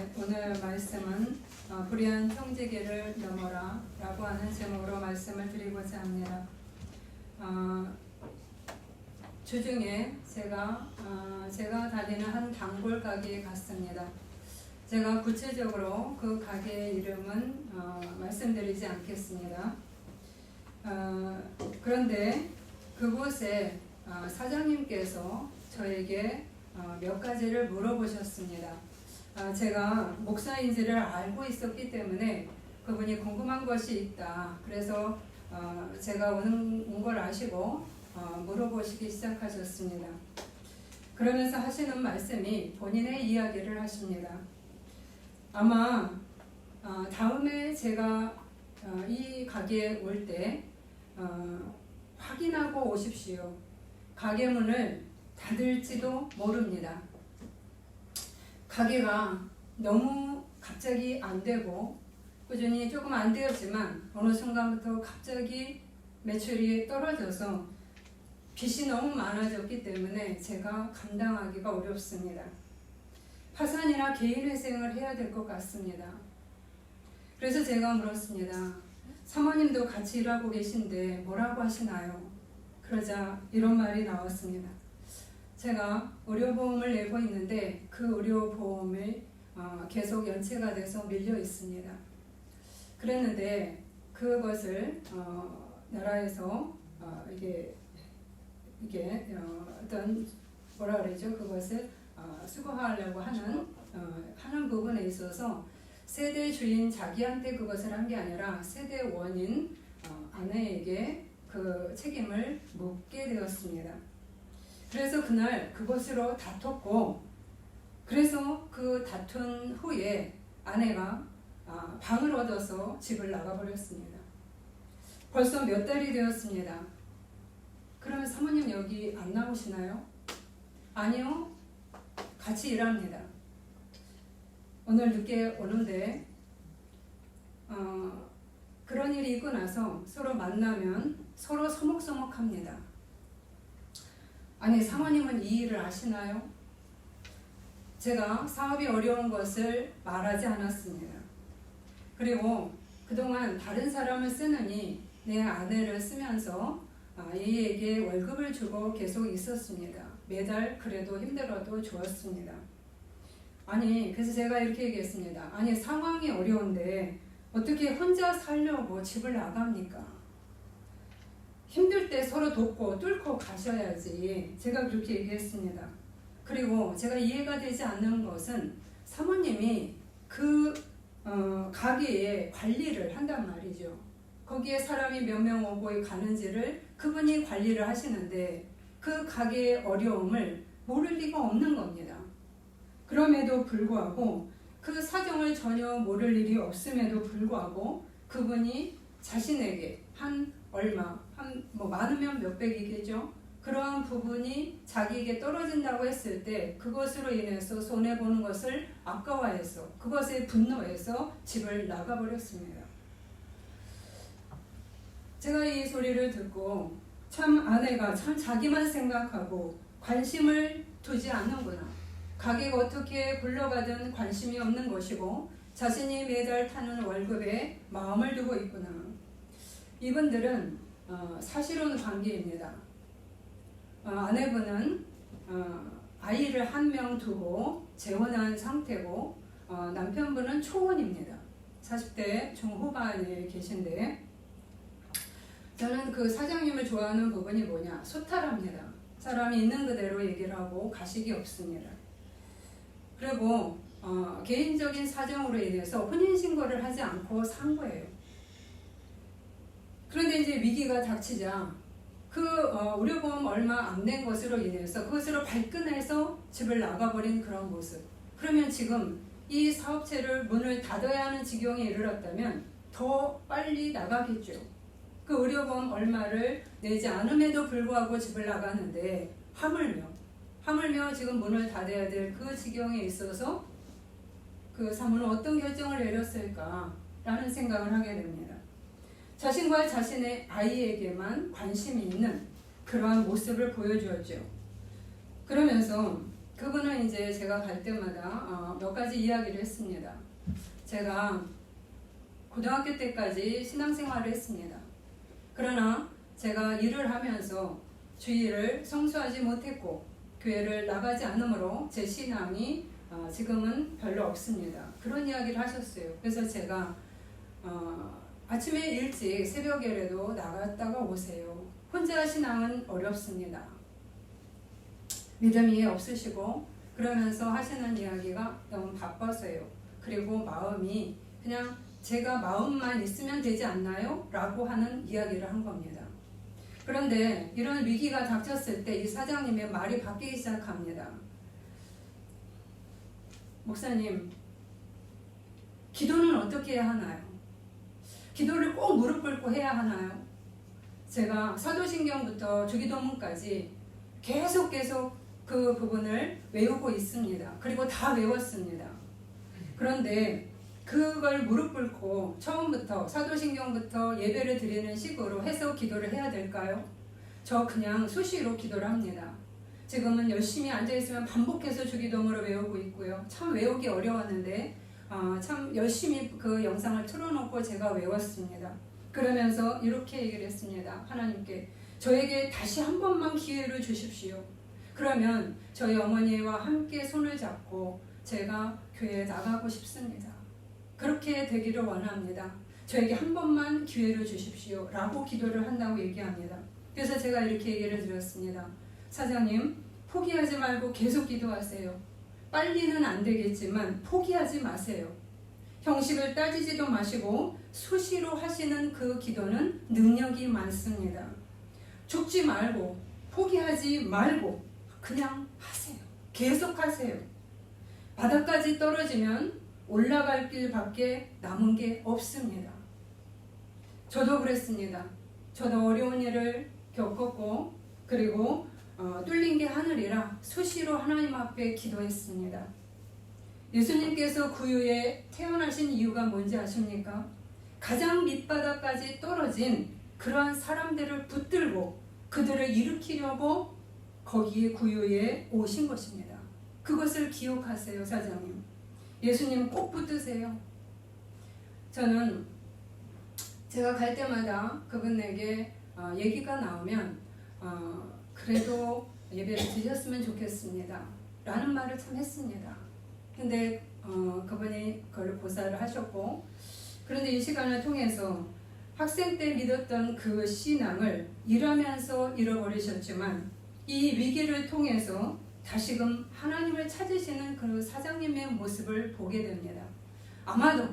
네, 오늘 말씀은 불의한 청지기를 넘어라 라고 하는 제목으로 말씀을 드리고자 합니다. 주중에 제가 다니는 한 단골 가게에 갔습니다. 제가 구체적으로 그 가게의 이름은 말씀드리지 않겠습니다. 그런데 그곳에 사장님께서 저에게 몇 가지를 물어보셨습니다. 제가 목사인지를 알고 있었기 때문에 그분이 궁금한 것이 있다. 그래서 제가 온 걸 아시고 물어보시기 시작하셨습니다. 그러면서 하시는 말씀이 본인의 이야기를 하십니다. 아마 다음에 제가 이 가게에 올 때 확인하고 오십시오. 가게 문을 닫을지도 모릅니다. 가게가 너무 갑자기 안 되고 꾸준히 조금 안 되었지만 어느 순간부터 갑자기 매출이 떨어져서 빚이 너무 많아졌기 때문에 제가 감당하기가 어렵습니다. 파산이나 개인회생을 해야 될 것 같습니다. 그래서 제가 물었습니다. 사모님도 같이 일하고 계신데 뭐라고 하시나요? 그러자 이런 말이 나왔습니다. 제가 의료보험을 내고 있는데 그 의료보험이 계속 연체가 돼서 밀려 있습니다. 그랬는데 그것을 나라에서 이게 어떤 뭐라 그러죠? 그것을 수거하려고 하는 부분에 있어서 세대 주인 자기한테 그것을 한 게 아니라 세대 원인 아내에게 그 책임을 묻게 되었습니다. 그래서 그날 그것으로 다퉜고, 그래서 그 다툰 후에 아내가 방을 얻어서 집을 나가버렸습니다. 벌써 몇 달이 되었습니다. 그러면 사모님 여기 안 나오시나요? 아니요, 같이 일합니다. 오늘 늦게 오는데 그런 일이 있고 나서 서로 만나면 서로 서먹서먹합니다. 아니, 사모님은 이 일을 아시나요? 제가 사업이 어려운 것을 말하지 않았습니다. 그리고 그동안 다른 사람을 쓰느니 내 아내를 쓰면서 얘에게 월급을 주고 계속 있었습니다. 매달 그래도 힘들어도 좋았습니다. 아니, 그래서 제가 이렇게 얘기했습니다. 아니, 상황이 어려운데 어떻게 혼자 살려고 집을 나갑니까? 힘들 때 서로 돕고 뚫고 가셔야지. 제가 그렇게 얘기했습니다. 그리고 제가 이해가 되지 않는 것은 사모님이 그 가게에 관리를 한단 말이죠. 거기에 사람이 몇 명 오고 가는지를 그분이 관리를 하시는데 그 가게의 어려움을 모를 리가 없는 겁니다. 그럼에도 불구하고 그 사정을 전혀 모를 일이 없음에도 불구하고 그분이 자신에게 뭐 많으면 몇백이겠죠. 그러한 부분이 자기에게 떨어진다고 했을 때 그것으로 인해서 손해보는 것을 아까워해서 그것에 분노해서 집을 나가버렸습니다. 제가 이 소리를 듣고 참 아내가 참 자기만 생각하고 관심을 두지 않는구나. 가게가 어떻게 굴러가든 관심이 없는 것이고 자신이 매달 타는 월급에 마음을 두고 있구나. 이분들은 사실혼 관계입니다. 아내분은 아이를 한 명 두고 재혼한 상태고 남편분은 초혼입니다. 40대 중후반에 계신데 저는 그 사장님을 좋아하는 부분이 뭐냐? 소탈합니다. 사람이 있는 그대로 얘기를 하고 가식이 없습니다. 그리고 개인적인 사정으로 인해서 혼인신고를 하지 않고 산 거예요. 그런데 이제 위기가 닥치자 그 의료보험 얼마 안 낸 것으로 인해서 그것으로 발끈해서 집을 나가버린 그런 모습. 그러면 지금 이 사업체를 문을 닫아야 하는 지경에 이르렀다면 더 빨리 나가겠죠. 그 의료보험 얼마를 내지 않음에도 불구하고 집을 나가는데 하물며 지금 문을 닫아야 될 그 지경에 있어서 그 사모는 어떤 결정을 내렸을까라는 생각을 하게 됩니다. 자신과 자신의 아이에게만 관심이 있는 그러한 모습을 보여주었죠. 그러면서 그분은 이제 제가 갈 때마다 몇 가지 이야기를 했습니다. 제가 고등학교 때까지 신앙생활을 했습니다. 그러나 제가 일을 하면서 주일을 성수하지 못했고 교회를 나가지 않으므로 제 신앙이 지금은 별로 없습니다. 그런 이야기를 하셨어요. 그래서 제가 아침에 일찍 새벽에라도 나갔다가 오세요. 혼자 신앙은 어렵습니다. 믿음이 없으시고 그러면서 하시는 이야기가 너무 바빠서요. 그리고 마음이 그냥 제가 마음만 있으면 되지 않나요? 라고 하는 이야기를 한 겁니다. 그런데 이런 위기가 닥쳤을 때 이 사장님의 말이 바뀌기 시작합니다. 목사님, 기도는 어떻게 해야 하나요? 기도를 꼭 무릎 꿇고 해야 하나요? 제가 사도신경부터 주기도문까지 계속 그 부분을 외우고 있습니다. 그리고 다 외웠습니다. 그런데 그걸 무릎 꿇고 처음부터 사도신경부터 예배를 드리는 식으로 해서 기도를 해야 될까요? 저 그냥 수시로 기도를 합니다. 지금은 열심히 앉아있으면 반복해서 주기도문을 외우고 있고요. 참 외우기 어려웠는데 참 열심히 그 영상을 틀어놓고 제가 외웠습니다. 그러면서 이렇게 얘기를 했습니다. 하나님께 저에게 다시 한 번만 기회를 주십시오. 그러면 저희 어머니와 함께 손을 잡고 제가 교회에 나가고 싶습니다. 그렇게 되기를 원합니다. 저에게 한 번만 기회를 주십시오. 라고 기도를 한다고 얘기합니다. 그래서 제가 이렇게 얘기를 드렸습니다. 사장님, 포기하지 말고 계속 기도하세요. 빨리는 안 되겠지만 포기하지 마세요. 형식을 따지지도 마시고 수시로 하시는 그 기도는 능력이 많습니다. 죽지 말고 포기하지 말고 그냥 하세요. 계속 하세요. 바닥까지 떨어지면 올라갈 길밖에 남은 게 없습니다. 저도 그랬습니다. 저도 어려운 일을 겪었고 그리고 뚫린 게 하늘이라 수시로 하나님 앞에 기도했습니다. 예수님께서 구유에 태어나신 이유가 뭔지 아십니까? 가장 밑바닥까지 떨어진 그러한 사람들을 붙들고 그들을 일으키려고 거기에 구유에 오신 것입니다. 그것을 기억하세요, 사장님. 예수님 꼭 붙드세요. 저는 제가 갈 때마다 그분에게 얘기가 나오면 그래도 예배를 드렸으면 좋겠습니다 라는 말을 참 했습니다. 근데 그분이 그걸 고사를 하셨고 그런데 이 시간을 통해서 학생 때 믿었던 그 신앙을 일하면서 잃어버리셨지만 이 위기를 통해서 다시금 하나님을 찾으시는 그 사장님의 모습을 보게 됩니다. 아마도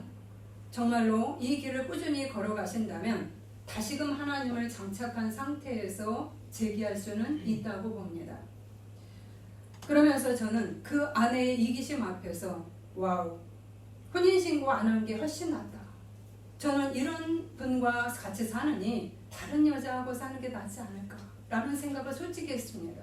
정말로 이 길을 꾸준히 걸어가신다면 다시금 하나님을 장착한 상태에서 재기할 수는 있다고 봅니다. 그러면서 저는 그 아내의 이기심 앞에서 와우, 혼인신고 안 한 게 훨씬 낫다. 저는 이런 분과 같이 사느니 다른 여자하고 사는 게 낫지 않을까 라는 생각을 솔직히 했습니다.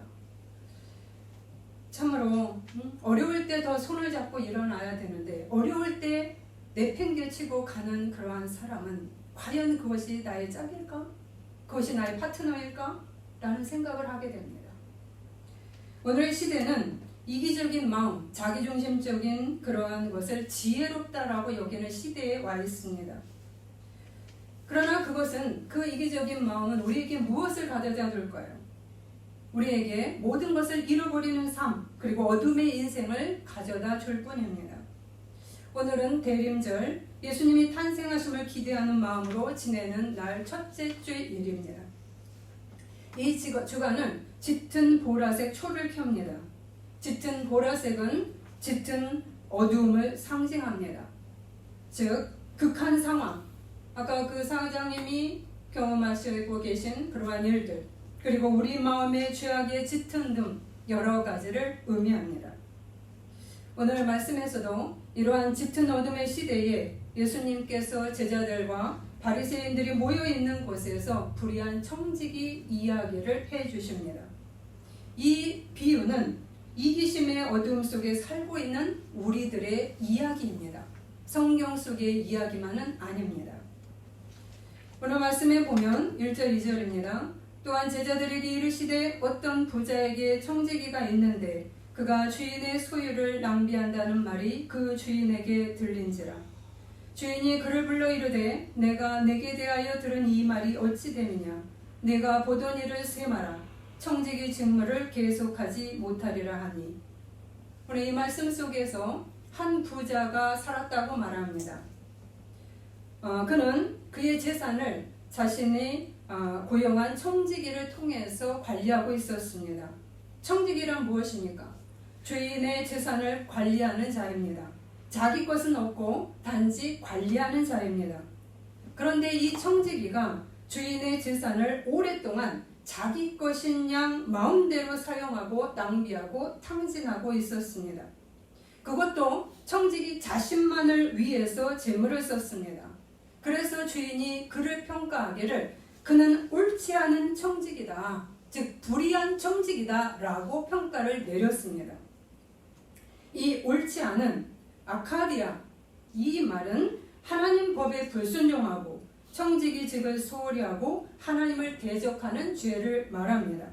참으로 어려울 때 더 손을 잡고 일어나야 되는데 어려울 때 내팽개치고 가는 그러한 사람은 과연 그것이 나의 짝일까? 그것이 나의 파트너일까? 라는 생각을 하게 됩니다. 오늘의 시대는 이기적인 마음, 자기중심적인 그러한 것을 지혜롭다라고 여기는 시대에 와 있습니다. 그러나 그것은 그 이기적인 마음은 우리에게 무엇을 가져다 줄까요? 우리에게 모든 것을 잃어버리는 삶 그리고 어둠의 인생을 가져다 줄 뿐입니다. 오늘은 대림절 예수님이 탄생하심을 기대하는 마음으로 지내는 날 첫째 주일입니다. 이 주간은 짙은 보라색 초를 켭니다. 짙은 보라색은 짙은 어두움을 상징합니다. 즉 극한 상황, 아까 그 사장님이 경험하시고 계신 그러한 일들 그리고 우리 마음의 죄악의 짙은 등 여러 가지를 의미합니다. 오늘 말씀에서도 이러한 짙은 어둠의 시대에 예수님께서 제자들과 바리새인들이 모여있는 곳에서 불의한 청지기 이야기를 해주십니다. 이 비유는 이기심의 어둠 속에 살고 있는 우리들의 이야기입니다. 성경 속의 이야기만은 아닙니다. 오늘 말씀에 보면 1절 2절입니다. 또한 제자들에게 이르시되 어떤 부자에게 청지기가 있는데 그가 주인의 소유를 낭비한다는 말이 그 주인에게 들린지라. 주인이 그를 불러 이르되 내가 내게 대하여 들은 이 말이 어찌 됨이냐. 내가 보던 일을 쇠마라. 청지기 직무를 계속하지 못하리라 하니. 오늘 이 말씀 속에서 한 부자가 살았다고 말합니다. 그는 그의 재산을 자신이 고용한 청지기를 통해서 관리하고 있었습니다. 청지기란 무엇입니까? 주인의 재산을 관리하는 자입니다. 자기 것은 없고 단지 관리하는 자입니다. 그런데 이 청지기가 주인의 재산을 오랫동안 자기 것인 양 마음대로 사용하고 낭비하고 탕진하고 있었습니다. 그것도 청지기 자신만을 위해서 재물을 썼습니다. 그래서 주인이 그를 평가하기를 그는 옳지 않은 청지기다, 즉 불의한 청지기다 라고 평가를 내렸습니다. 이 옳지 않은 아카디아, 이 말은 하나님 법에 불순종하고 청지기직을 소홀히 하고 하나님을 대적하는 죄를 말합니다.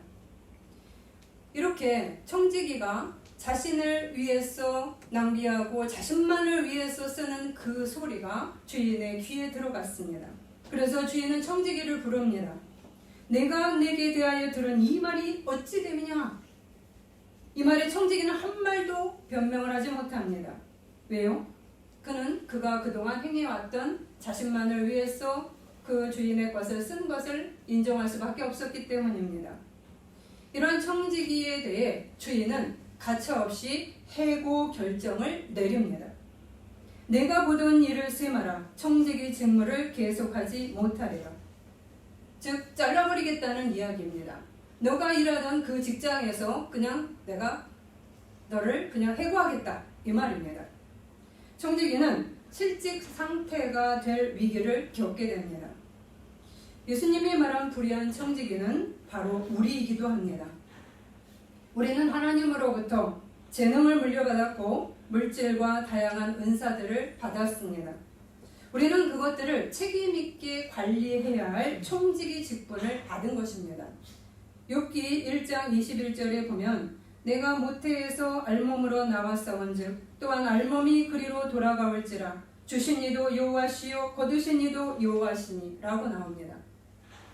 이렇게 청지기가 자신을 위해서 낭비하고 자신만을 위해서 쓰는 그 소리가 주인의 귀에 들어갔습니다. 그래서 주인은 청지기를 부릅니다. 내가 내게 대하여 들은 이 말이 어찌 됨이냐. 이 말에 청지기는 한 말도 변명을 하지 못합니다. 왜요? 그가 그동안 행해왔던 자신만을 위해서 그 주인의 것을 쓴 것을 인정할 수밖에 없었기 때문입니다. 이런 청지기에 대해 주인은 가차없이 해고 결정을 내립니다. 내가 보던 일을 쇠마라. 청지기 직무를 계속하지 못하리라. 즉 잘라버리겠다는 이야기입니다. 너가 일하던 그 직장에서 그냥 내가 너를 그냥 해고하겠다 이 말입니다. 청지기는 실직 상태가 될 위기를 겪게 됩니다. 예수님이 말한 불의한 청지기는 바로 우리이기도 합니다. 우리는 하나님으로부터 재능을 물려받았고 물질과 다양한 은사들을 받았습니다. 우리는 그것들을 책임 있게 관리해야 할 청지기 직분을 받은 것입니다. 욥기 1장 21절에 보면 내가 모태에서 알몸으로 나왔사온즉 또한 알몸이 그리로 돌아가올지라 주신 이도 여호와시요 거두신 이도 여호와시니 라고 나옵니다.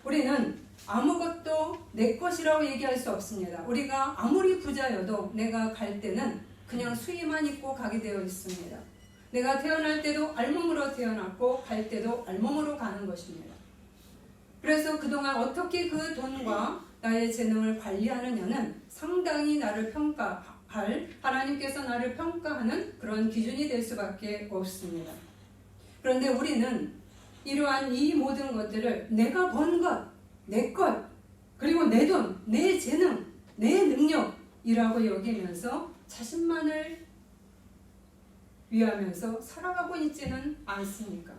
우리는 아무것도 내 것이라고 얘기할 수 없습니다. 우리가 아무리 부자여도 내가 갈 때는 그냥 수의만 입고 가게 되어 있습니다. 내가 태어날 때도 알몸으로 태어났고 갈 때도 알몸으로 가는 것입니다. 그래서 그동안 어떻게 그 돈과 나의 재능을 관리하느냐는 상당히 나를 평가할, 하나님께서 나를 평가하는 그런 기준이 될 수밖에 없습니다. 그런데 우리는 이러한 이 모든 것들을 내가 번 것, 내 것, 그리고 내 돈, 내 재능, 내 능력이라고 여기면서 자신만을 위하면서 살아가고 있지는 않습니까?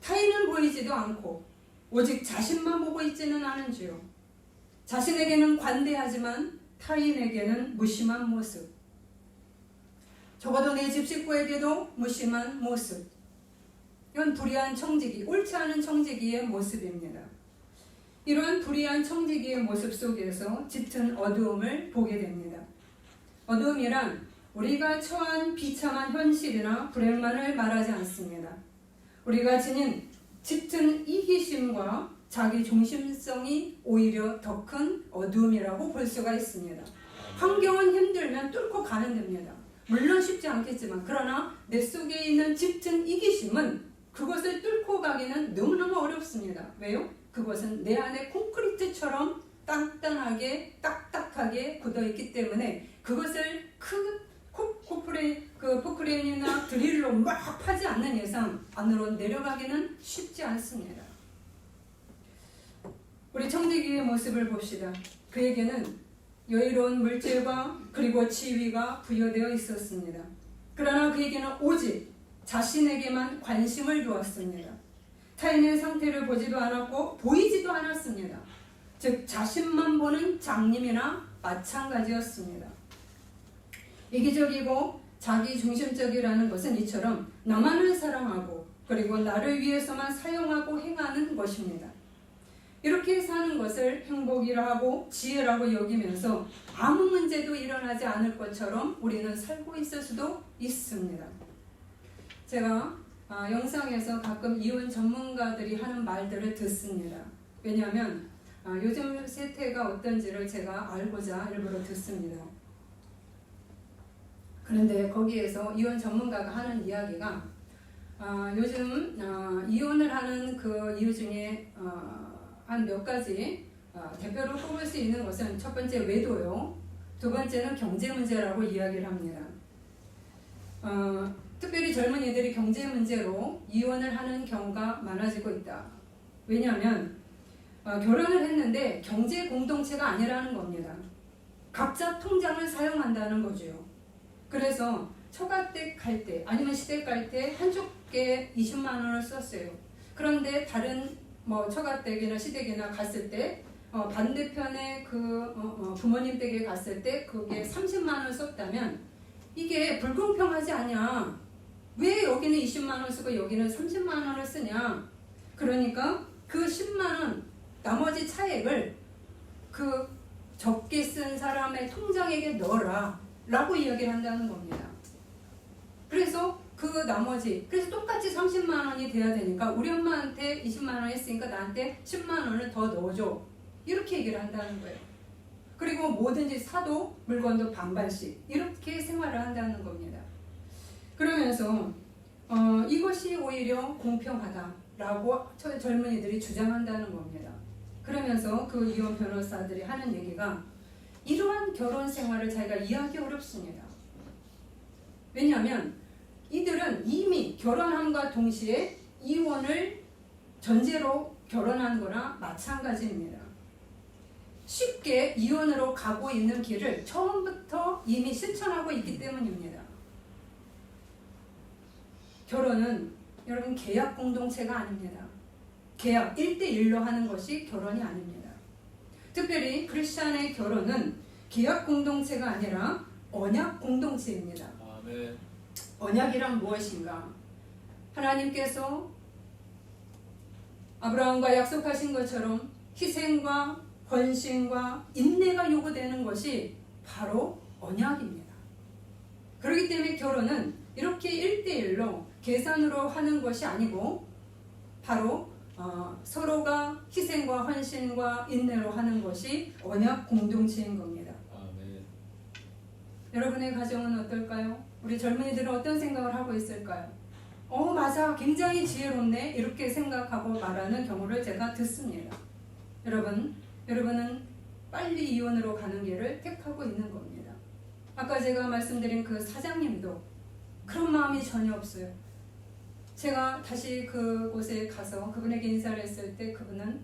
타인은 보이지도 않고 오직 자신만 보고 있지는 않은지요. 자신에게는 관대하지만 타인에게는 무심한 모습. 적어도 내 집 식구에게도 무심한 모습. 이건 불의한 청지기, 옳지 않은 청지기의 모습입니다. 이러한 불의한 청지기의 모습 속에서 짙은 어두움을 보게 됩니다. 어두움이란 우리가 처한 비참한 현실이나 불행만을 말하지 않습니다. 우리가 지닌 짙은 이기심과 자기 중심성이 오히려 더 큰 어두움이라고 볼 수가 있습니다. 환경은 힘들면 뚫고 가는 됩니다. 물론 쉽지 않겠지만 그러나 내 속에 있는 짙은 이기심은 그것을 뚫고 가기는 너무너무 어렵습니다. 왜요? 그것은 내 안에 콘크리트처럼 단단하게 딱딱하게 굳어있기 때문에 그것을 포크레인이나 드릴로 막 파지 않는 이상 안으로 내려가기는 쉽지 않습니다. 우리 청지기의 모습을 봅시다. 그에게는 여유로운 물질과 그리고 지위가 부여되어 있었습니다. 그러나 그에게는 오직 자신에게만 관심을 두었습니다. 타인의 상태를 보지도 않았고 보이지도 않았습니다. 즉 자신만 보는 장님이나 마찬가지였습니다. 이기적이고 자기중심적이라는 것은 이처럼 나만을 사랑하고 그리고 나를 위해서만 사용하고 행하는 것입니다. 이렇게 사는 것을 행복이라고 지혜라고 여기면서 아무 문제도 일어나지 않을 것처럼 우리는 살고 있을 수도 있습니다. 제가 영상에서 가끔 이혼 전문가들이 하는 말들을 듣습니다. 왜냐하면 요즘 세태가 어떤지를 제가 알고자 일부러 듣습니다. 그런데 거기에서 이혼 전문가가 하는 이야기가 요즘 이혼을 하는 그 이유 중에 한 몇 가지 대표로 꼽을 수 있는 것은 첫 번째 외도요, 두 번째는 경제 문제라고 이야기를 합니다. 특별히 젊은이들이 경제 문제로 이혼을 하는 경우가 많아지고 있다. 왜냐하면 결혼을 했는데 경제 공동체가 아니라는 겁니다. 각자 통장을 사용한다는 거죠. 그래서 처가댁 갈 때 아니면 시댁 갈 때 한쪽에 20만 원을 썼어요. 그런데 다른 처가댁이나 시댁이나 갔을 때 반대편에 부모님 댁에 갔을 때 그게 30만 원 썼다면 이게 불공평하지 않냐? 왜 여기는 20만 원 쓰고 여기는 30만 원을 쓰냐? 그러니까 그 10만 원 나머지 차액을 그 적게 쓴 사람의 통장에게 넣어라 라고 이야기를 한다는 겁니다. 그래서 그래서 똑같이 30만 원이 돼야 되니까 우리 엄마한테 20만 원 했으니까 나한테 10만 원을 더 넣어줘. 이렇게 얘기를 한다는 거예요. 그리고 뭐든지 사도 물건도 반반씩 이렇게 생활을 한다는 겁니다. 그러면서 이것이 오히려 공평하다라고 젊은이들이 주장한다는 겁니다. 그러면서 그 이혼 변호사들이 하는 얘기가 이러한 결혼 생활을 자기가 이해하기 어렵습니다. 왜냐하면 이들은 이미 결혼함과 동시에 이혼을 전제로 결혼한 거나 마찬가지입니다. 쉽게 이혼으로 가고 있는 길을 처음부터 이미 실천하고 있기 때문입니다. 결혼은 여러분 계약 공동체가 아닙니다. 계약 1대1로 하는 것이 결혼이 아닙니다. 특별히 크리스찬의 결혼은 계약 공동체가 아니라 언약 공동체입니다. 아멘. 언약이란 무엇인가? 하나님께서 아브라함과 약속하신 것처럼 희생과 헌신과 인내가 요구되는 것이 바로 언약입니다. 그렇기 때문에 결혼은 이렇게 1대1로 계산으로 하는 것이 아니고 바로 서로가 희생과 헌신과 인내로 하는 것이 언약 공동체인 겁니다. 아멘. 여러분의 가정은 어떨까요? 우리 젊은이들은 어떤 생각을 하고 있을까요? 맞아, 굉장히 지혜롭네 이렇게 생각하고 말하는 경우를 제가 듣습니다. 여러분은 빨리 이혼으로 가는 길을 택하고 있는 겁니다. 아까 제가 말씀드린 그 사장님도 그런 마음이 전혀 없어요. 제가 다시 그곳에 가서 그분에게 인사를 했을 때 그분은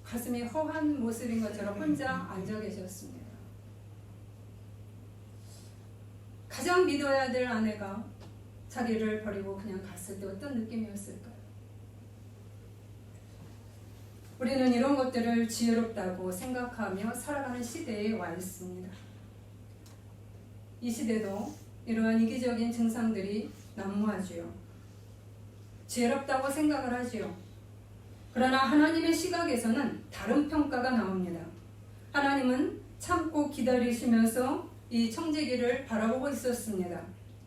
가슴이 허한 모습인 것처럼 혼자 앉아 계셨습니다. 가장 믿어야 될 아내가 자기를 버리고 그냥 갔을 때 어떤 느낌이었을까요? 우리는 이런 것들을 지혜롭다고 생각하며 살아가는 시대에 와 있습니다. 이 시대도 이러한 이기적인 증상들이 난무하지요. 지혜롭다고 생각을 하지요. 그러나 하나님의 시각에서는 다른 평가가 나옵니다. 하나님은 참고 기다리시면서 이 청지기를 바라보고 있었습니다.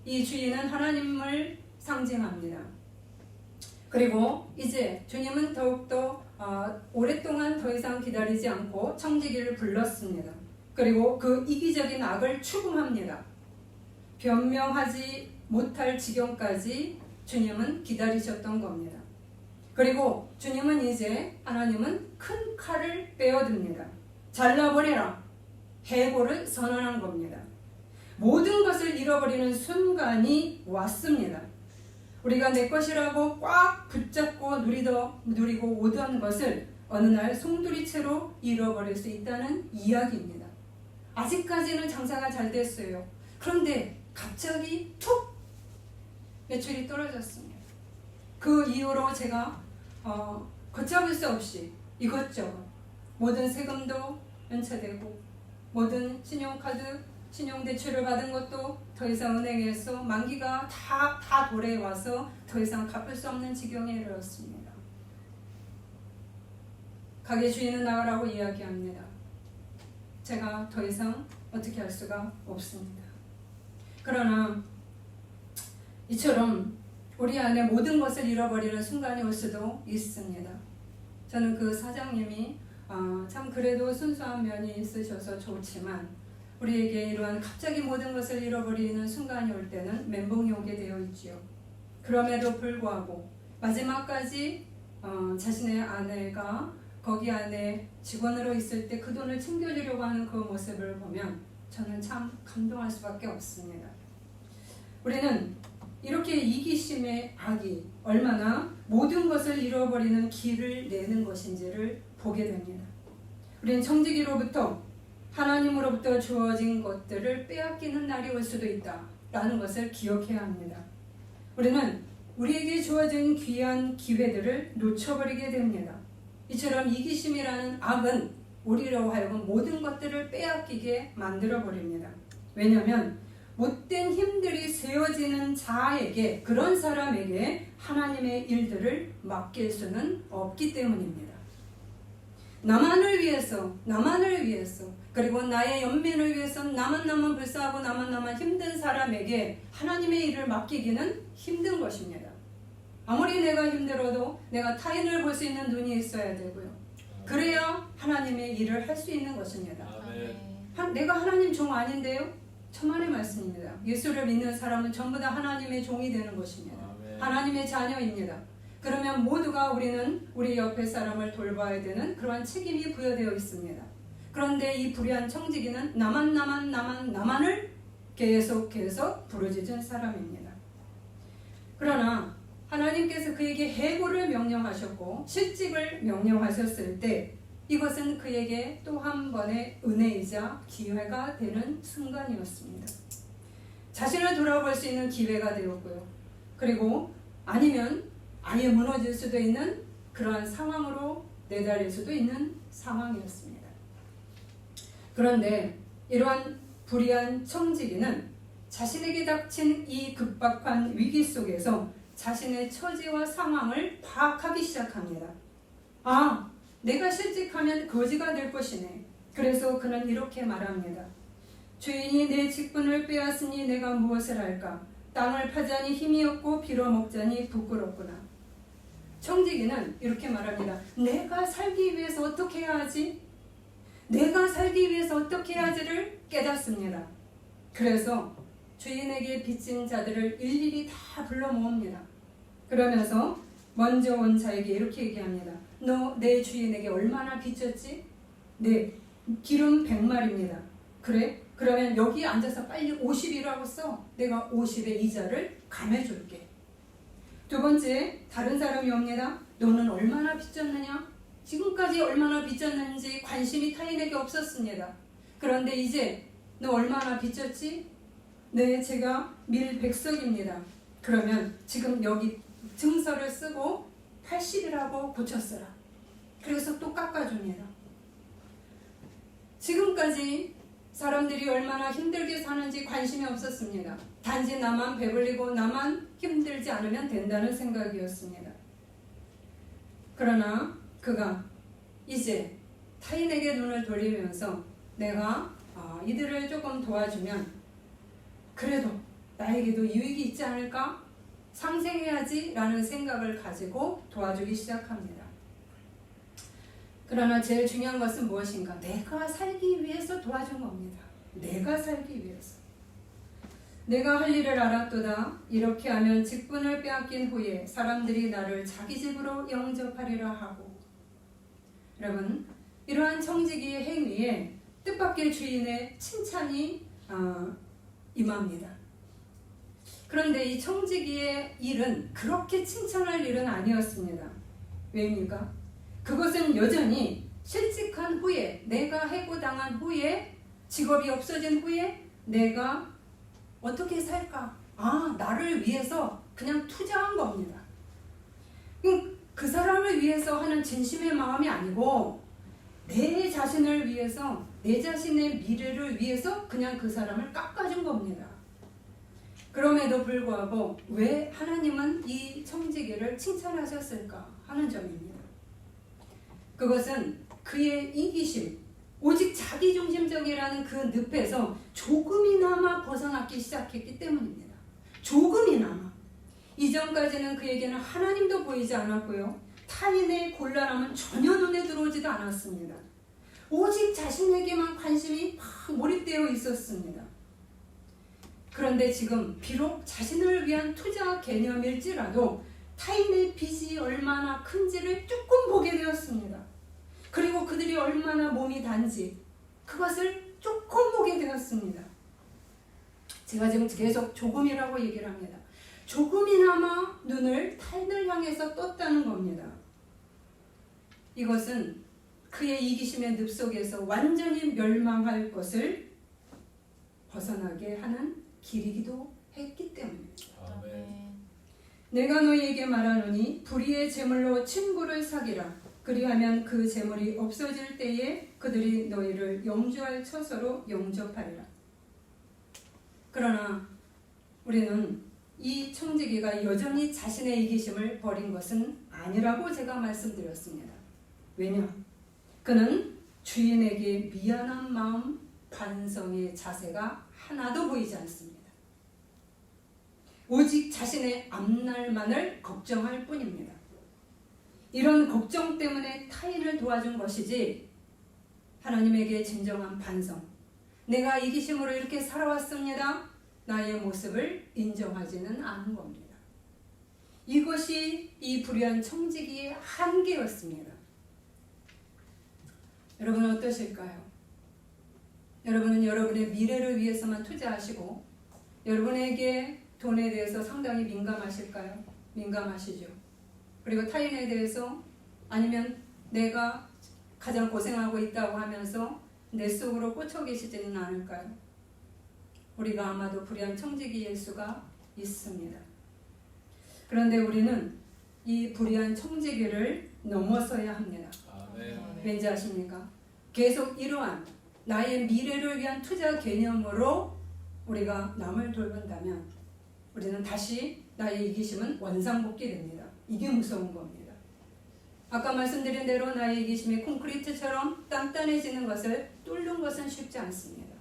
이 주인은 하나님을 상징합니다. 그리고 이제 주님은 더욱더 오랫동안 더 이상 기다리지 않고 청지기를 불렀습니다. 그리고 그 이기적인 악을 추궁합니다. 변명하지 못할 지경까지 주님은 기다리셨던 겁니다. 그리고 하나님은 큰 칼을 빼어듭니다. 잘라버려라. 해고를 선언한 겁니다. 모든 것을 잃어버리는 순간이 왔습니다. 우리가 내 것이라고 꽉 붙잡고 누리고 오던 것을 어느 날 송두리째로 잃어버릴 수 있다는 이야기입니다. 아직까지는 장사가 잘 됐어요. 그런데 갑자기 툭 매출이 떨어졌습니다. 그 이후로 제가 걷잡을 수 없이 이것저것 모든 세금도 연체되고 모든 신용카드, 신용대출을 받은 것도 더 이상 은행에서 만기가 다 도래와서 더 이상 갚을 수 없는 지경에 이르렀습니다. 가게 주인은 나가라고 이야기합니다. 제가 더 이상 어떻게 할 수가 없습니다. 그러나 이처럼 우리 안에 모든 것을 잃어버리는 순간이 올 수도 있습니다. 저는 그 사장님이 참 그래도 순수한 면이 있으셔서 좋지만 우리에게 이러한 갑자기 모든 것을 잃어버리는 순간이 올 때는 멘붕이 오게 되어 있지요. 그럼에도 불구하고 마지막까지 자신의 아내가 거기 안에 직원으로 있을 때 그 돈을 챙겨주려고 하는 그 모습을 보면 저는 참 감동할 수밖에 없습니다. 우리는 이렇게 이기심의 악이 얼마나 모든 것을 잃어버리는 길을 내는 것인지를 보게 됩니다. 우리는 청지기로부터 하나님으로부터 주어진 것들을 빼앗기는 날이 올 수도 있다라는 것을 기억해야 합니다. 우리는 우리에게 주어진 귀한 기회들을 놓쳐버리게 됩니다. 이처럼 이기심이라는 악은 우리로 하여금 모든 것들을 빼앗기게 만들어버립니다. 왜냐하면 못된 힘들이 세워지는 자에게, 그런 사람에게 하나님의 일들을 맡길 수는 없기 때문입니다. 나만을 위해서, 그리고 나의 연민을 위해서 나만 불쌍하고 나만 힘든 사람에게 하나님의 일을 맡기기는 힘든 것입니다. 아무리 내가 힘들어도 내가 타인을 볼 수 있는 눈이 있어야 되고요. 그래야 하나님의 일을 할 수 있는 것입니다. 내가 하나님 종 아닌데요? 천만의 말씀입니다. 예수를 믿는 사람은 전부 다 하나님의 종이 되는 것입니다. 하나님의 자녀입니다. 그러면 모두가 우리는 우리 옆에 사람을 돌봐야 되는 그러한 책임이 부여되어 있습니다. 그런데 이 불의한 청지기는 나만을 계속 부르짖은 사람입니다. 그러나 하나님께서 그에게 해고를 명령하셨고 실직을 명령하셨을 때 이것은 그에게 또 한 번의 은혜이자 기회가 되는 순간이었습니다. 자신을 돌아볼 수 있는 기회가 되었고요. 그리고 아니면 아예 무너질 수도 있는 그러한 상황으로 내달릴 수도 있는 상황이었습니다. 그런데 이러한 불의한 청지기는 자신에게 닥친 이 급박한 위기 속에서 자신의 처지와 상황을 파악하기 시작합니다. 내가 실직하면 거지가 될 것이네. 그래서 그는 이렇게 말합니다. 주인이 내 직분을 빼앗으니 내가 무엇을 할까? 땅을 파자니 힘이 없고 빌어먹자니 부끄럽구나. 청지기는 이렇게 말합니다. 내가 살기 위해서 어떻게 해야 하지? 내가 살기 위해서 어떻게 해야지를 깨닫습니다. 그래서 주인에게 빚진 자들을 일일이 다 불러 모읍니다. 그러면서 먼저 온 자에게 이렇게 얘기합니다. 너 내 주인에게 얼마나 빚졌지? 네, 기름 100마리입니다. 그래? 그러면 여기 앉아서 빨리 50이라고 써. 내가 50의 이자를 감해줄게. 두 번째, 다른 사람이 옵니다. 너는 얼마나 빚졌느냐? 지금까지 얼마나 빚졌는지 관심이 타인에게 없었습니다. 그런데 이제 너 얼마나 빚졌지? 네, 제가 밀 100석입니다. 그러면 지금 여기 증서를 쓰고 80이라고 고쳤어라. 그래서 또 깎아줍니다. 지금까지 사람들이 얼마나 힘들게 사는지 관심이 없었습니다. 단지 나만 배불리고 나만 힘들지 않으면 된다는 생각이었습니다. 그러나 그가 이제 타인에게 눈을 돌리면서 내가 이들을 조금 도와주면 그래도 나에게도 유익이 있지 않을까? 상생해야지 라는 생각을 가지고 도와주기 시작합니다. 그러나 제일 중요한 것은 무엇인가? 내가 살기 위해서 도와준 겁니다. 내가 살기 위해서. 내가 할 일을 알았도다. 이렇게 하면 직분을 빼앗긴 후에 사람들이 나를 자기 집으로 영접하리라 하고. 여러분, 이러한 청지기의 행위에 뜻밖의 주인의 칭찬이 임합니다. 그런데 이 청지기의 일은 그렇게 칭찬할 일은 아니었습니다. 왜입니까? 그것은 여전히 실직한 후에, 내가 해고당한 후에, 직업이 없어진 후에 내가 어떻게 살까? 나를 위해서 그냥 투자한 겁니다. 그 사람을 위해서 하는 진심의 마음이 아니고 내 자신을 위해서, 내 자신의 미래를 위해서 그냥 그 사람을 깎아준 겁니다. 그럼에도 불구하고 왜 하나님은 이 청지기를 칭찬하셨을까 하는 점입니다. 그것은 그의 이기심, 오직 자기중심적이라는 그 늪에서 조금이나마 벗어나기 시작했기 때문입니다. 조금이나마. 이전까지는 그에게는 하나님도 보이지 않았고요. 타인의 곤란함은 전혀 눈에 들어오지도 않았습니다. 오직 자신에게만 관심이 막 몰입되어 있었습니다. 그런데 지금 비록 자신을 위한 투자 개념일지라도 타인의 빚이 얼마나 큰지를 조금 보게 되었습니다. 그리고 그들이 얼마나 몸이 단지 그것을 조금 보게 되었습니다. 제가 지금 계속 조금이라고 얘기를 합니다. 조금이나마 눈을 타인을 향해서 떴다는 겁니다. 이것은 그의 이기심의 늪 속에서 완전히 멸망할 것을 벗어나게 하는 길이기도 했기 때문입니다. 아멘. 내가 너희에게 말하노니 불의의 제물로 친구를 사귀라. 그리하면 그 제물이 없어질 때에 그들이 너희를 영주할 처소로 영접하리라. 그러나 우리는 이 청지기가 여전히 자신의 이기심을 버린 것은 아니라고 제가 말씀드렸습니다. 왜냐? 그는 주인에게 미안한 마음, 반성의 자세가 하나도 보이지 않습니다. 오직 자신의 앞날만을 걱정할 뿐입니다. 이런 걱정 때문에 타인을 도와준 것이지 하나님에게 진정한 반성, 내가 이기심으로 이렇게 살아왔습니다, 나의 모습을 인정하지는 않은 겁니다. 이것이 이 불의한 청지기의 한계였습니다. 여러분은 어떠실까요? 여러분은 여러분의 미래를 위해서만 투자하시고 여러분에게 돈에 대해서 상당히 민감하실까요? 민감하시죠. 그리고 타인에 대해서 아니면 내가 가장 고생하고 있다고 하면서 내 속으로 꽂혀 계시지는 않을까요? 우리가 아마도 불의한 청지기일 수가 있습니다. 그런데 우리는 이 불의한 청지기를 넘어서야 합니다. 아멘. 왠지 아십니까? 계속 이러한 나의 미래를 위한 투자 개념으로 우리가 남을 돌본다면 우리는 다시 나의 이기심은 원상복귀 됩니다. 이게 무서운 겁니다. 아까 말씀드린 대로 나의 이기심이 콘크리트처럼 단단해지는 것을 뚫는 것은 쉽지 않습니다.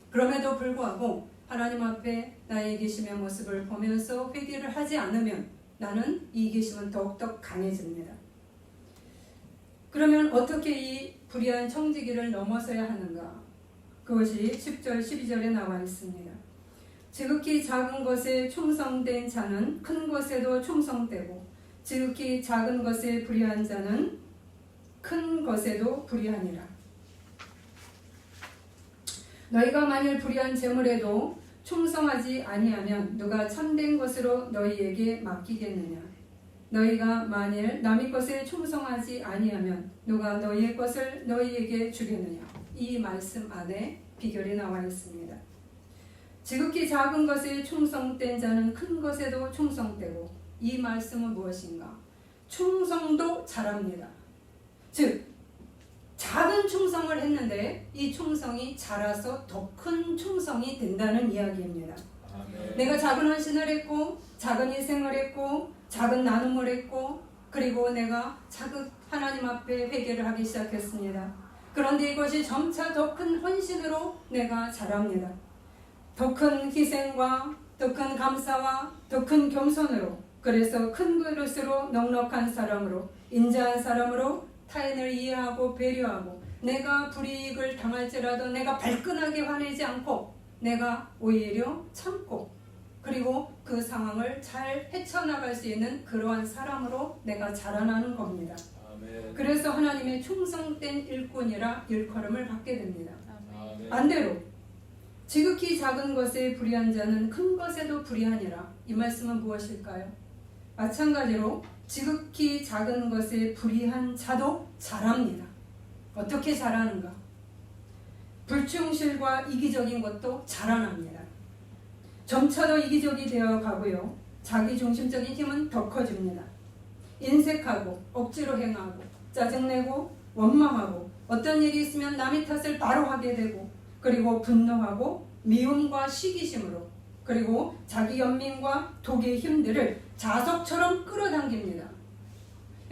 그럼에도 불구하고 하나님 앞에 나의 이기심의 모습을 보면서 회개를 하지 않으면 나는 이 이기심은 더욱더 강해집니다. 그러면 어떻게 이 불의한 청지기를 넘어서야 하는가? 그것이 10절, 12절에 나와 있습니다. 지극히 작은 것에 충성된 자는 큰 것에도 충성되고 지극히 작은 것에 불의한 자는 큰 것에도 불의하니라. 너희가 만일 불의한 재물에도 충성하지 아니하면 누가 참된 것으로 너희에게 맡기겠느냐? 너희가 만일 남의 것에 충성하지 아니하면 누가 너희의 것을 너희에게 주겠느냐? 이 말씀 안에 비결이 나와 있습니다. 지극히 작은 것에 충성된 자는 큰 것에도 충성되고, 이 말씀은 무엇인가? 충성도 잘합니다. 즉 작은 충성을 했는데 이 충성이 자라서 더 큰 충성이 된다는 이야기입니다. 아멘. 내가 작은 헌신을 했고 작은 희생을 했고 작은 나눔을 했고 그리고 내가 차곡 하나님 앞에 회개를 하기 시작했습니다. 그런데 이것이 점차 더 큰 헌신으로 내가 자랍니다. 더 큰 희생과 더 큰 감사와 더 큰 겸손으로, 그래서 큰 그릇으로 넉넉한 사람으로, 인자한 사람으로 타인을 이해하고 배려하고, 내가 불이익을 당할지라도 내가 발끈하게 화내지 않고 내가 오히려 참고 그리고 그 상황을 잘 헤쳐나갈 수 있는 그러한 사람으로 내가 자라나는 겁니다. 아멘. 그래서 하나님의 충성된 일꾼이라 일컬음을 받게 됩니다. 아멘. 반대로 지극히 작은 것에 불의한 자는 큰 것에도 불의하니라. 이 말씀은 무엇일까요? 마찬가지로 지극히 작은 것에 불의한 자도 잘합니다. 어떻게 잘하는가? 불충실과 이기적인 것도 자라납니다. 점차 더 이기적이 되어 가고요. 자기중심적인 힘은 더 커집니다. 인색하고 억지로 행하고 짜증내고 원망하고 어떤 일이 있으면 남의 탓을 바로 하게 되고, 그리고 분노하고 미움과 시기심으로, 그리고 자기 연민과 독의 힘들을 자석처럼 끌어당깁니다.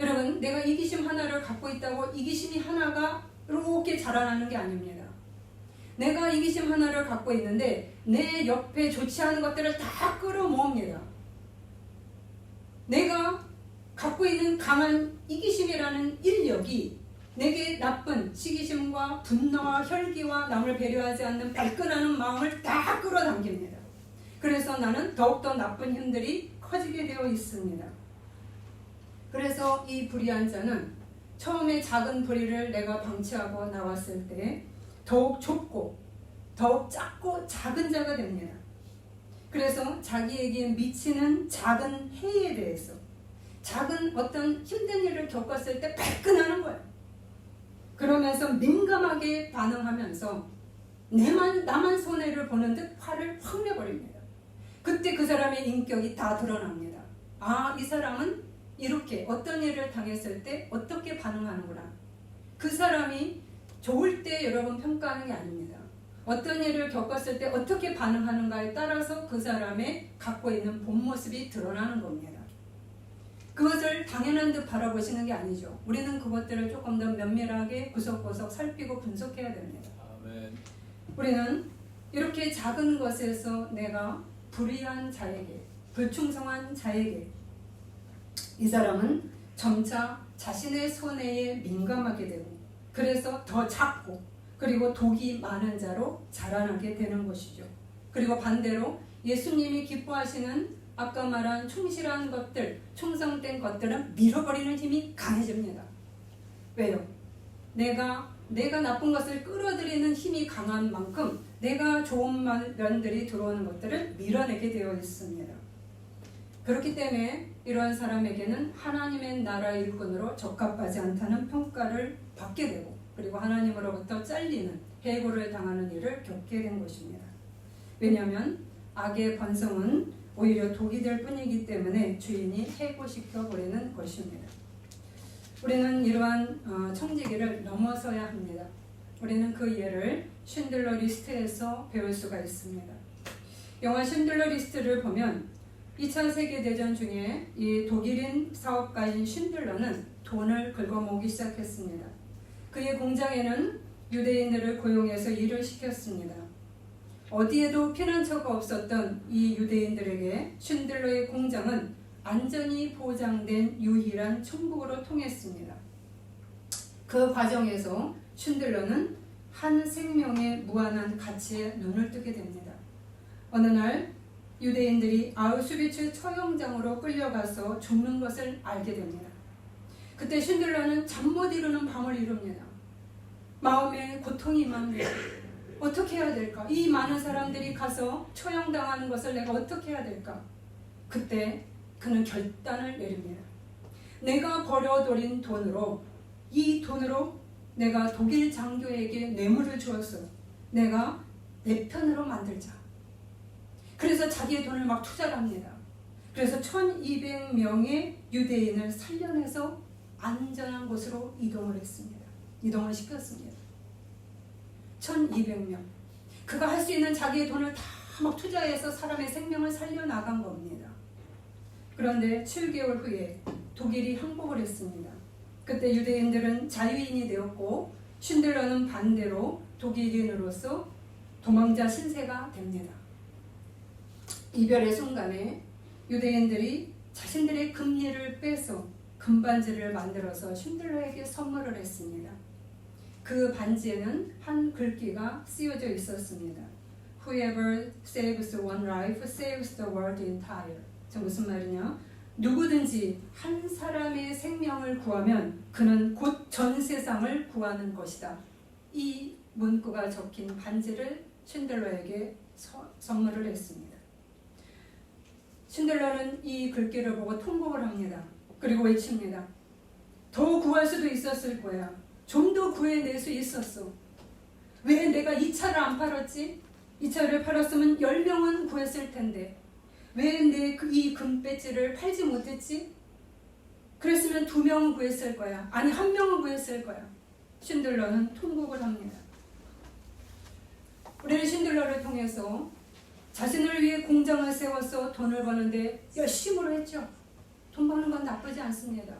여러분, 내가 이기심 하나를 갖고 있다고 이기심이 하나가 이렇게 자라나는 게 아닙니다. 내가 이기심 하나를 갖고 있는데 내 옆에 좋지 않은 것들을 다 끌어모읍니다. 내가 갖고 있는 강한 이기심이라는 인력이 내게 나쁜 시기심과 분노와 혈기와 남을 배려하지 않는 발끈하는 마음을 다 끌어당깁니다. 그래서 나는 더욱더 나쁜 힘들이 커지게 되어 있습니다. 그래서 이 불의한 자는 처음에 작은 불의를 내가 방치하고 나왔을 때 더욱 좁고 더욱 작고 작은 자가 됩니다. 그래서 자기에게 미치는 작은 해에 대해서 작은 어떤 힘든 일을 겪었을 때 발끈하는 거예요. 그러면서 민감하게 반응하면서 나만 손해를 보는 듯 화를 확 내버립니다. 그때 그 사람의 인격이 다 드러납니다. 아, 이 사람은 이렇게 어떤 일을 당했을 때 어떻게 반응하는구나. 그 사람이 좋을 때 여러분 평가하는 게 아닙니다. 어떤 일을 겪었을 때 어떻게 반응하는가에 따라서 그 사람의 갖고 있는 본 모습이 드러나는 겁니다. 그것을 당연한 듯 바라보시는 게 아니죠. 우리는 그것들을 조금 더 면밀하게 구석구석 살피고 분석해야 됩니다. 아멘. 우리는 이렇게 작은 것에서 내가 불의한 자에게, 불충성한 자에게 이 사람은 점차 자신의 손해에 민감하게 되고 그래서 더 작고 그리고 독이 많은 자로 자라나게 되는 것이죠. 그리고 반대로 예수님이 기뻐하시는 아까 말한 충실한 것들, 충성된 것들은 밀어버리는 힘이 강해집니다. 왜요? 내가 나쁜 것을 끌어들이는 힘이 강한 만큼 내가 좋은 면들이 들어오는 것들을 밀어내게 되어 있습니다. 그렇기 때문에 이러한 사람에게는 하나님의 나라 일꾼으로 적합하지 않다는 평가를 받게 되고 그리고 하나님으로부터 잘리는 해고를 당하는 일을 겪게 된 것입니다. 왜냐하면 악의 번성은 오히려 독이 될 뿐이기 때문에 주인이 해고시켜 버리는 것입니다. 우리는 이러한 청지기를 넘어서야 합니다. 우리는 그 예를 쉰들러 리스트에서 배울 수가 있습니다. 영화 쉰들러 리스트를 보면 2차 세계대전 중에 이 독일인 사업가인 쉰들러는 돈을 긁어모으기 시작했습니다. 그의 공장에는 유대인들을 고용해서 일을 시켰습니다. 어디에도 피난처가 없었던 이 유대인들에게 쉰들러의 공장은 안전이 보장된 유일한 천국으로 통했습니다. 그 과정에서 쉰들러는 한 생명의 무한한 가치에 눈을 뜨게 됩니다. 어느 날 유대인들이 아우슈비츠 처형장으로 끌려가서 죽는 것을 알게 됩니다. 그때 쉰들러는 잠 못 이루는 밤을 이룹니다. 마음에 고통이 임합니다. 어떻게 해야 될까? 이 많은 사람들이 가서 처형당하는 것을 내가 어떻게 해야 될까? 그때 그는 결단을 내립니다. 내가 벌어들인 돈으로 이 돈으로 내가 독일 장교에게 뇌물을 주었어. 내가 내 편으로 만들자. 그래서 자기의 돈을 막 투자를 합니다. 그래서 1200명의 유대인을 살려내서 안전한 곳으로 이동을 했습니다. 이동을 시켰습니다. 1200명. 그가 할 수 있는 자기의 돈을 다 막 투자해서 사람의 생명을 살려나간 겁니다. 그런데 7개월 후에 독일이 항복을 했습니다. 그때 유대인들은 자유인이 되었고 쉰들러는 반대로 독일인으로서 도망자 신세가 됩니다. 이별의 순간에 유대인들이 자신들의 금리를 빼서 금반지를 만들어서 쉰들러에게 선물을 했습니다. 그 반지에는 한 글귀가 쓰여져 있었습니다. Whoever saves one life saves the world entire. 저 무슨 말이냐? 누구든지 한 사람의 생명을 구하면 그는 곧 전 세상을 구하는 것이다. 이 문구가 적힌 반지를 쉰들러에게 선물을 했습니다. 쉰들러는 이 글귀를 보고 통곡을 합니다. 그리고 외칩니다. 더 구할 수도 있었을 거야. 좀 더 구해낼 수 있었어. 왜 내가 이 차를 안 팔았지? 이 차를 팔았으면 10명은 구했을 텐데 왜 내 이 금배지를 팔지 못했지? 그랬으면 2명은 구했을 거야. 아니 1명은 구했을 거야. 쉰들러는 통곡을 합니다. 우리는 쉰들러를 통해서 자신을 위해 공장을 세워서 돈을 버는데 열심으로 했죠. 돈 버는 건 나쁘지 않습니다.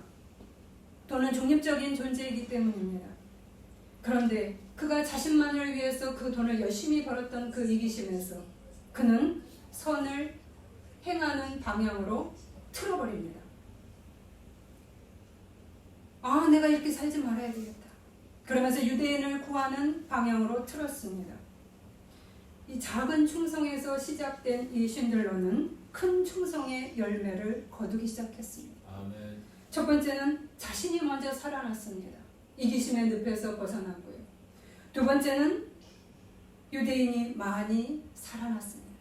돈은 중립적인 존재이기 때문입니다. 그런데 그가 자신만을 위해서 그 돈을 열심히 벌었던 그 이기심에서 그는 선을 행하는 방향으로 틀어버립니다. 아, 내가 이렇게 살지 말아야 되겠다. 그러면서 유대인을 구하는 방향으로 틀었습니다. 이 작은 충성에서 시작된 이 쉰들러는 큰 충성의 열매를 거두기 시작했습니다. 아멘. 첫 번째는 자신이 먼저 살아났습니다. 이기심의 늪에서 벗어났고요. 두 번째는 유대인이 많이 살아났습니다.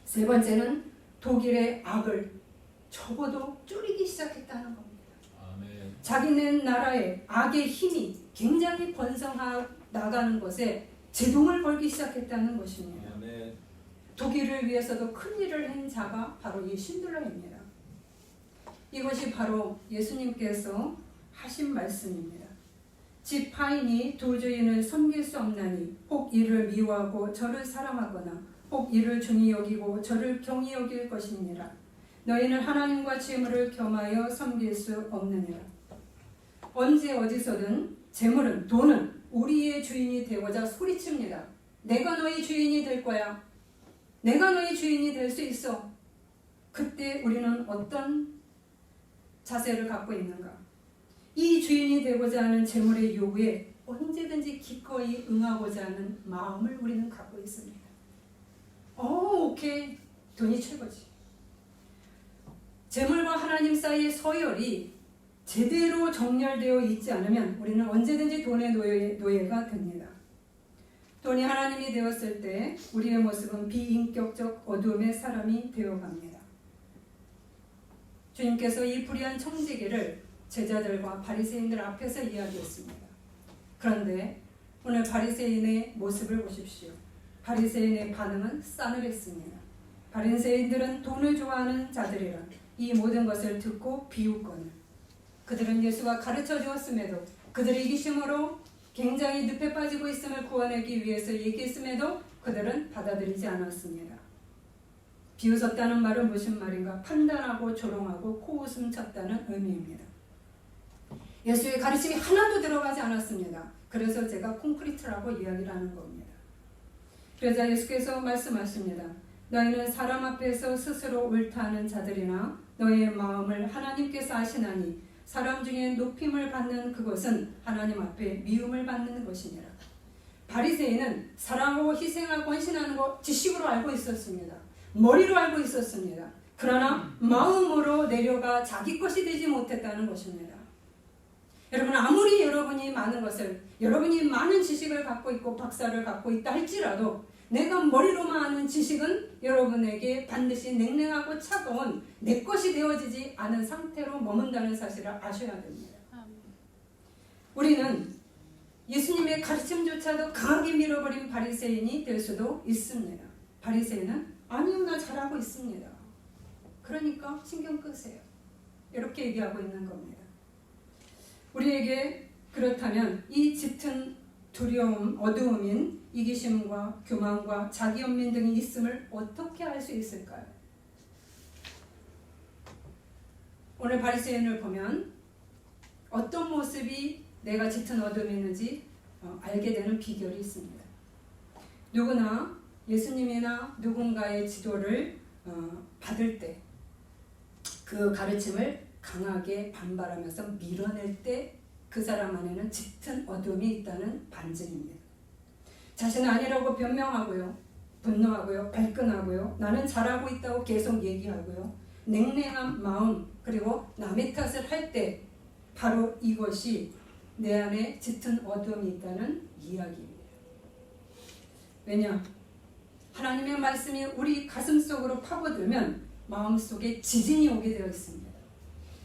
세 번째는 독일의 악을 적어도 줄이기 시작했다는 겁니다. 아멘. 자기네 나라의 악의 힘이 굉장히 번성하 나가는 것에 제동을 걸기 시작했다는 것입니다. 아멘. 독일을 위해서도 큰 일을 한 자가 바로 이 쉰들러입니다. 이것이 바로 예수님께서 하신 말씀입니다. 지파인이 두 주인을 섬길 수 없나니 혹 이를 미워하고 저를 사랑하거나 혹 이를 중히 여기고 저를 경히 여길 것이니라. 너희는 하나님과 재물을 겸하여 섬길 수 없느니라. 언제 어디서든 재물은, 돈은 우리의 주인이 되고자 소리칩니다. 내가 너희 주인이 될 거야. 내가 너희 주인이 될 수 있어. 그때 우리는 어떤 자세를 갖고 있는가? 이 주인이 되고자 하는 재물의 요구에 언제든지 기꺼이 응하고자 하는 마음을 우리는 갖고 있습니다. 오케이. 돈이 최고지. 재물과 하나님 사이의 서열이 제대로 정렬되어 있지 않으면 우리는 언제든지 돈의 노예가 됩니다. 돈이 하나님이 되었을 때 우리의 모습은 비인격적 어둠의 사람이 되어갑니다. 주님께서 이 불의한 청지기를 제자들과 바리새인들 앞에서 이야기했습니다. 그런데 오늘 바리새인의 모습을 보십시오. 바리새인의 반응은 싸늘했습니다. 바리새인들은 돈을 좋아하는 자들이라 이 모든 것을 듣고 비웃거늘 그들은 예수가 가르쳐 주었음에도 그들의 이기심으로 굉장히 늪에 빠지고 있음을 구원하기 위해서 얘기했음에도 그들은 받아들이지 않았습니다. 비웃었다는 말은 무슨 말인가? 판단하고 조롱하고 코웃음 쳤다는 의미입니다. 예수의 가르침이 하나도 들어가지 않았습니다. 그래서 제가 콘크리트라고 이야기를 하는 겁니다. 그러자 예수께서 말씀하십니다. 너희는 사람 앞에서 스스로 옳다는 자들이나 너희의 마음을 하나님께서 아시나니 사람 중에 높임을 받는 그것은 하나님 앞에 미움을 받는 것이니라. 바리새인은 사랑하고 희생하고 헌신하는 것 지식으로 알고 있었습니다. 머리로 알고 있었습니다. 그러나 마음으로 내려가 자기 것이 되지 못했다는 것입니다. 여러분, 아무리 여러분이 많은 것을, 여러분이 많은 지식을 갖고 있고 박사를 갖고 있다 할지라도 내가 머리로만 아는 지식은 여러분에게 반드시 냉랭하고 차가운 내 것이 되어지지 않은 상태로 머문다는 사실을 아셔야 됩니다. 우리는 예수님의 가르침조차도 강하게 밀어버린 바리새인이 될 수도 있습니다. 바리새인은 아니요, 나 잘하고 있습니다. 그러니까 신경 끄세요. 이렇게 얘기하고 있는 겁니다. 우리에게 그렇다면 이 짙은 두려움, 어두움인 이기심과 교만과 자기연민 등이 있음을 어떻게 알 수 있을까요? 오늘 바리새인을 보면 어떤 모습이 내가 짙은 어둠이 있는지 알게 되는 비결이 있습니다. 누구나 예수님이나 누군가의 지도를 받을 때 그 가르침을 강하게 반발하면서 밀어낼 때 그 사람 안에는 짙은 어둠이 있다는 반증입니다. 자신은 아니라고 변명하고요. 분노하고요. 발끈하고요. 나는 잘하고 있다고 계속 얘기하고요. 냉랭한 마음 그리고 남의 탓을 할 때 바로 이것이 내 안에 짙은 어둠이 있다는 이야기입니다. 왜냐? 하나님의 말씀이 우리 가슴 속으로 파고들면 마음속에 지진이 오게 되어 있습니다.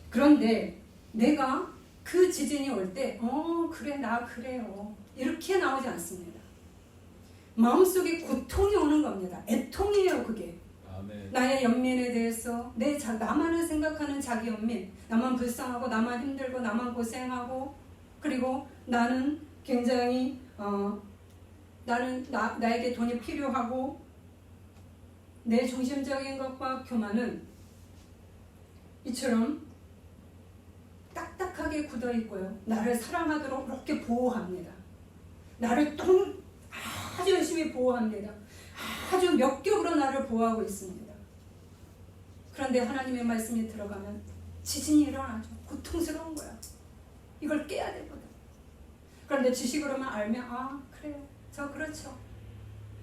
그런데 내가 그 지진이 올 때 그래 나 그래요 이렇게 나오지 않습니다. 마음속에 고통이 오는 겁니다. 애통이에요. 그게 아멘. 나의 연민에 대해서 나만을 생각하는 자기 연민, 나만 불쌍하고 나만 힘들고 나만 고생하고 그리고 나는 굉장히 나에게 돈이 필요하고 내 중심적인 것과 교만은 이처럼 딱딱하게 진하게 굳어 있고요. 나를 사랑하도록 이렇게 보호합니다. 나를 아주 열심히 보호합니다. 아주 몇 겹으로 나를 보호하고 있습니다. 그런데 하나님의 말씀이 들어가면 지진이 일어나죠. 고통스러운 거야. 이걸 깨야 되거든. 그런데 지식으로만 알면 그래요. 저 그렇죠.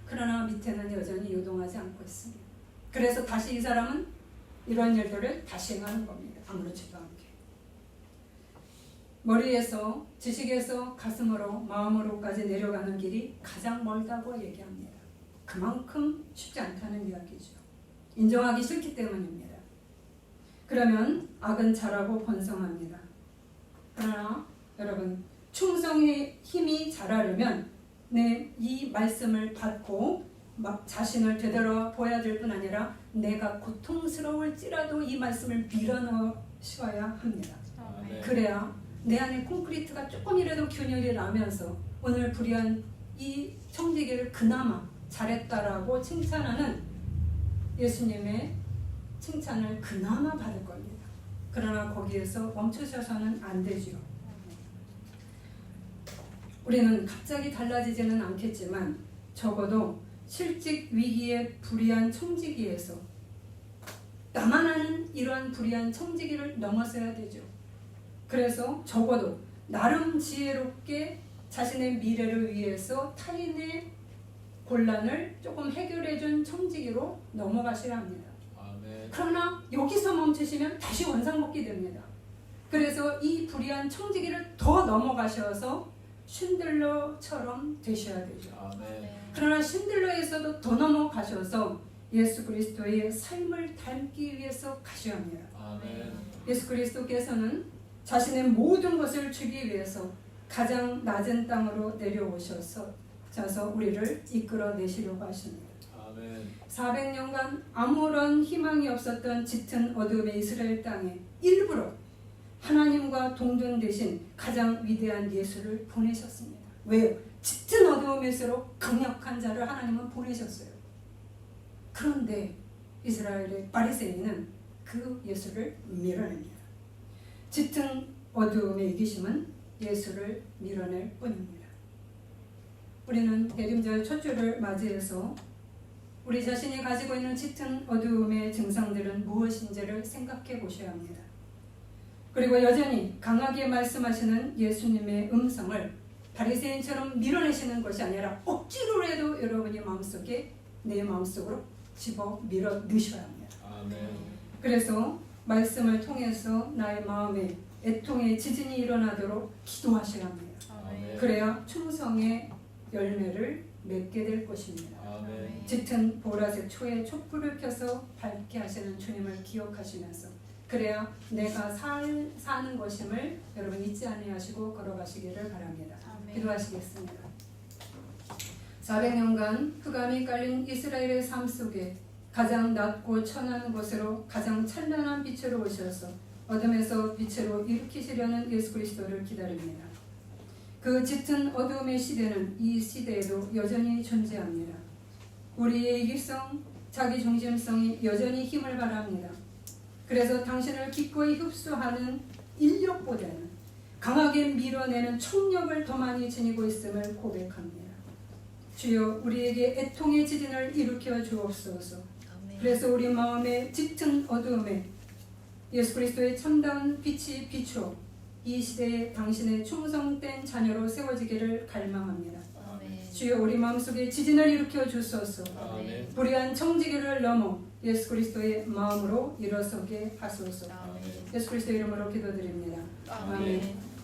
그러나 밑에는 여전히 요동하지 않고 있습니다. 그래서 다시 이 사람은 이런 일들을 다시 행하는 겁니다. 아무렇지도 않게. 머리에서 지식에서 가슴으로 마음으로까지 내려가는 길이 가장 멀다고 얘기합니다. 그만큼 쉽지 않다는 이야기죠. 인정하기 싫기 때문입니다. 그러면 악은 자라고 번성합니다. 그러나 여러분, 충성의 힘이 자라려면 이 말씀을 받고 자신을 되돌아보아야 될 뿐 아니라 내가 고통스러울지라도 이 말씀을 밀어넣으셔야 합니다. 아멘. 그래야 내 안에 콘크리트가 조금이라도 균열이 나면서 오늘 불의한 이 청지기를 그나마 잘했다라고 칭찬하는 예수님의 칭찬을 그나마 받을 겁니다. 그러나 거기에서 멈추셔서는 안 되지요. 우리는 갑자기 달라지지는 않겠지만 적어도 실직 위기의 불의한 청지기에서 나만 아는 이러한 불의한 청지기를 넘어서야 되죠. 그래서 적어도 나름 지혜롭게 자신의 미래를 위해서 타인의 곤란을 조금 해결해준 청지기로 넘어가셔야 합니다. 아멘. 그러나 여기서 멈추시면 다시 원상복귀 됩니다. 그래서 이 불의한 청지기를 더 넘어가셔서 신들러처럼 되셔야 되죠. 아멘. 그러나 신들러에서도 더 넘어가셔서 예수 그리스도의 삶을 닮기 위해서 가셔야 합니다. 아멘. 예수 그리스도께서는 자신의 모든 것을 주기 위해서 가장 낮은 땅으로 내려오셔서 우리를 이끌어내시려고 하십니다. 아멘. 400년간 아무런 희망이 없었던 짙은 어둠의 이스라엘 땅에 일부러 하나님과 동등 되신 가장 위대한 예수를 보내셨습니다. 왜요? 짙은 어두움일수록 강력한 자를 하나님은 보내셨어요. 그런데 이스라엘의 바리새인은 그 예수를 밀어냅니다. 짙은 어두움의 이기심은 예수를 밀어낼 뿐입니다. 우리는 대림절 첫 주를 맞이해서 우리 자신이 가지고 있는 짙은 어두움의 증상들은 무엇인지를 생각해 보셔야 합니다. 그리고 여전히 강하게 말씀하시는 예수님의 음성을 바리새인처럼 밀어내시는 것이 아니라 억지로라도 여러분이 마음속에 내 마음속으로 집어 밀어 넣으셔야 합니다. 아멘. 그래서 말씀을 통해서 나의 마음에 애통의 지진이 일어나도록 기도하셔야 합니다. 아멘. 그래야 충성의 열매를 맺게 될 것입니다. 아멘. 짙은 보라색 초에 촛불을 켜서 밝게 하시는 주님을 기억하시면서 그래야 내가 사는 것임을 여러분 잊지 아니하시고 걸어가시기를 바랍니다. 아멘. 기도하시겠습니다. 400년간 흑암이 깔린 이스라엘의 삶 속에 가장 낮고 천한 곳으로 가장 찬란한 빛으로 오셔서 어둠에서 빛으로 일으키시려는 예수 그리스도를 기다립니다. 그 짙은 어두움의 시대는 이 시대에도 여전히 존재합니다. 우리의 이기성, 자기중심성이 여전히 힘을 발합니다. 그래서 당신을 기꺼이 흡수하는 인력보다는 강하게 밀어내는 총력을 더 많이 지니고 있음을 고백합니다. 주여 우리에게 애통의 지진을 일으켜 주옵소서. 그래서 우리 마음의 짙은 어두움에 예수 그리스도의 참다운 빛이 비추어 이 시대에 당신의 충성된 자녀로 세워지기를 갈망합니다. 아멘. 주여 우리 마음속에 지진을 일으켜 주소서. 아멘. 불의한 청지기를 넘어 예수 그리스도의 마음으로 일어서게 하소서. 아멘. 예수 그리스도의 이름으로 기도드립니다. 아멘.